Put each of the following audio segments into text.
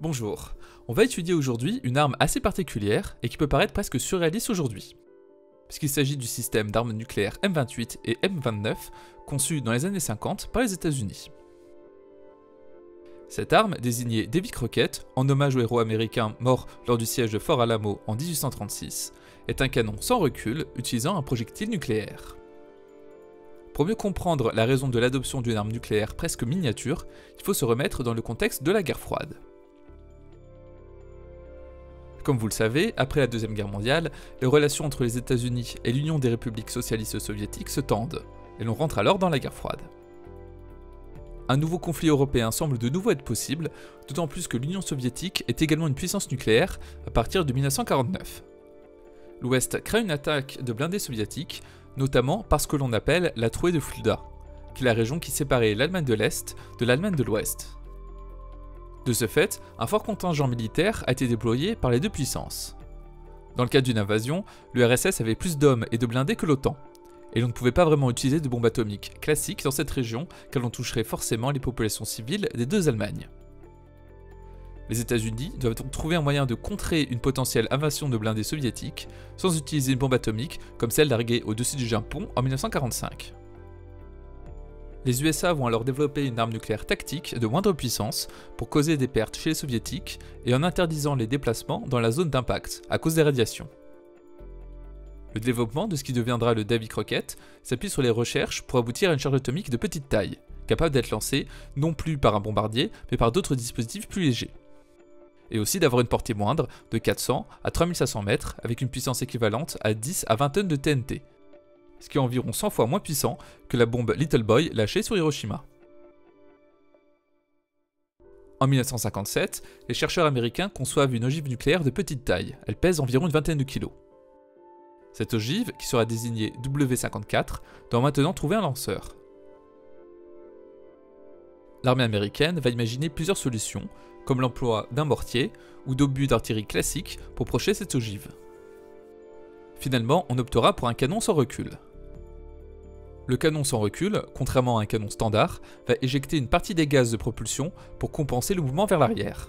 Bonjour, on va étudier aujourd'hui une arme assez particulière et qui peut paraître presque surréaliste aujourd'hui. Puisqu'il s'agit du système d'armes nucléaires M28 et M29 conçus dans les années 50 par les États-Unis. Cette arme, désignée Davy Crockett, en hommage au héros américain mort lors du siège de Fort Alamo en 1836, est un canon sans recul utilisant un projectile nucléaire. Pour mieux comprendre la raison de l'adoption d'une arme nucléaire presque miniature, il faut se remettre dans le contexte de la guerre froide. Comme vous le savez, après la Deuxième Guerre mondiale, les relations entre les États-Unis et l'Union des républiques socialistes soviétiques se tendent, et l'on rentre alors dans la guerre froide. Un nouveau conflit européen semble de nouveau être possible, d'autant plus que l'Union soviétique est également une puissance nucléaire à partir de 1949. L'Ouest craint une attaque de blindés soviétiques, notamment par ce que l'on appelle la trouée de Fulda, qui est la région qui séparait l'Allemagne de l'Est de l'Allemagne de l'Ouest. De ce fait, un fort contingent militaire a été déployé par les deux puissances. Dans le cas d'une invasion, l'URSS avait plus d'hommes et de blindés que l'OTAN, et l'on ne pouvait pas vraiment utiliser de bombes atomiques classiques dans cette région car l'on toucherait forcément les populations civiles des deux Allemagnes. Les États-Unis doivent donc trouver un moyen de contrer une potentielle invasion de blindés soviétiques sans utiliser une bombe atomique comme celle larguée au-dessus du Japon en 1945. Les USA vont alors développer une arme nucléaire tactique de moindre puissance pour causer des pertes chez les soviétiques et en interdisant les déplacements dans la zone d'impact à cause des radiations. Le développement de ce qui deviendra le Davy Crockett s'appuie sur les recherches pour aboutir à une charge atomique de petite taille, capable d'être lancée non plus par un bombardier mais par d'autres dispositifs plus légers. Et aussi d'avoir une portée moindre de 400 à 3500 mètres avec une puissance équivalente à 10 à 20 tonnes de TNT. Ce qui est environ 100 fois moins puissant que la bombe Little Boy lâchée sur Hiroshima. En 1957, les chercheurs américains conçoivent une ogive nucléaire de petite taille, elle pèse environ une vingtaine de kilos. Cette ogive, qui sera désignée W54, doit maintenant trouver un lanceur. L'armée américaine va imaginer plusieurs solutions, comme l'emploi d'un mortier ou d'obus d'artillerie classiques pour projeter cette ogive. Finalement, on optera pour un canon sans recul. Le canon sans recul, contrairement à un canon standard, va éjecter une partie des gaz de propulsion pour compenser le mouvement vers l'arrière.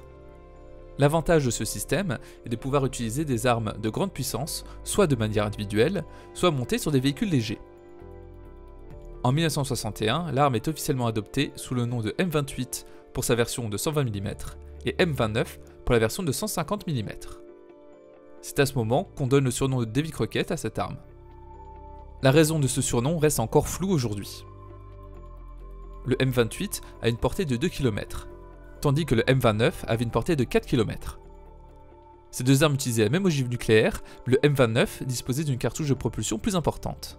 L'avantage de ce système est de pouvoir utiliser des armes de grande puissance, soit de manière individuelle, soit montées sur des véhicules légers. En 1961, l'arme est officiellement adoptée sous le nom de M28 pour sa version de 120 mm et M29 pour la version de 150 mm. C'est à ce moment qu'on donne le surnom de Davy Crockett à cette arme. La raison de ce surnom reste encore floue aujourd'hui. Le M28 a une portée de 2 km, tandis que le M29 avait une portée de 4 km. Ces deux armes utilisaient la même ogive nucléaire, mais le M29 disposait d'une cartouche de propulsion plus importante.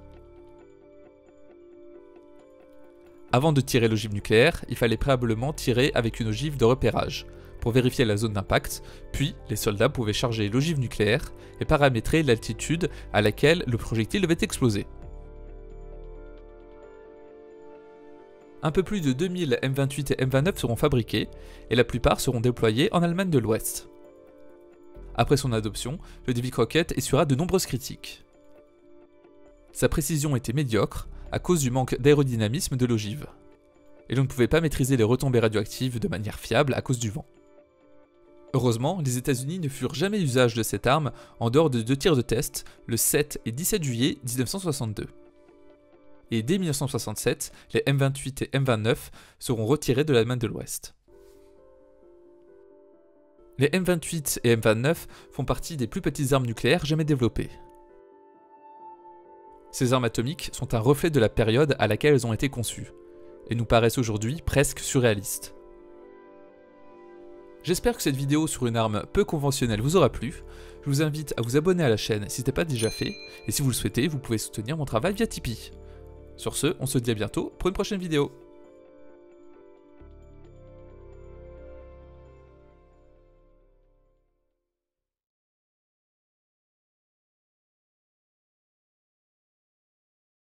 Avant de tirer l'ogive nucléaire, il fallait préalablement tirer avec une ogive de repérage, pour vérifier la zone d'impact, puis les soldats pouvaient charger l'ogive nucléaire et paramétrer l'altitude à laquelle le projectile devait exploser. Un peu plus de 2000 M28 et M29 seront fabriqués, et la plupart seront déployés en Allemagne de l'Ouest. Après son adoption, le Davy Crockett essuiera de nombreuses critiques. Sa précision était médiocre à cause du manque d'aérodynamisme de l'ogive, et l'on ne pouvait pas maîtriser les retombées radioactives de manière fiable à cause du vent. Heureusement, les États-Unis ne furent jamais usage de cette arme en dehors de 2 tirs de test le 7 et 17 juillet 1962. Et dès 1967, les M28 et M29 seront retirés de l'Allemagne de l'Ouest. Les M28 et M29 font partie des plus petites armes nucléaires jamais développées. Ces armes atomiques sont un reflet de la période à laquelle elles ont été conçues, et nous paraissent aujourd'hui presque surréalistes. J'espère que cette vidéo sur une arme peu conventionnelle vous aura plu. Je vous invite à vous abonner à la chaîne si ce n'est pas déjà fait, et si vous le souhaitez, vous pouvez soutenir mon travail via Tipeee. Sur ce, on se dit à bientôt pour une prochaine vidéo.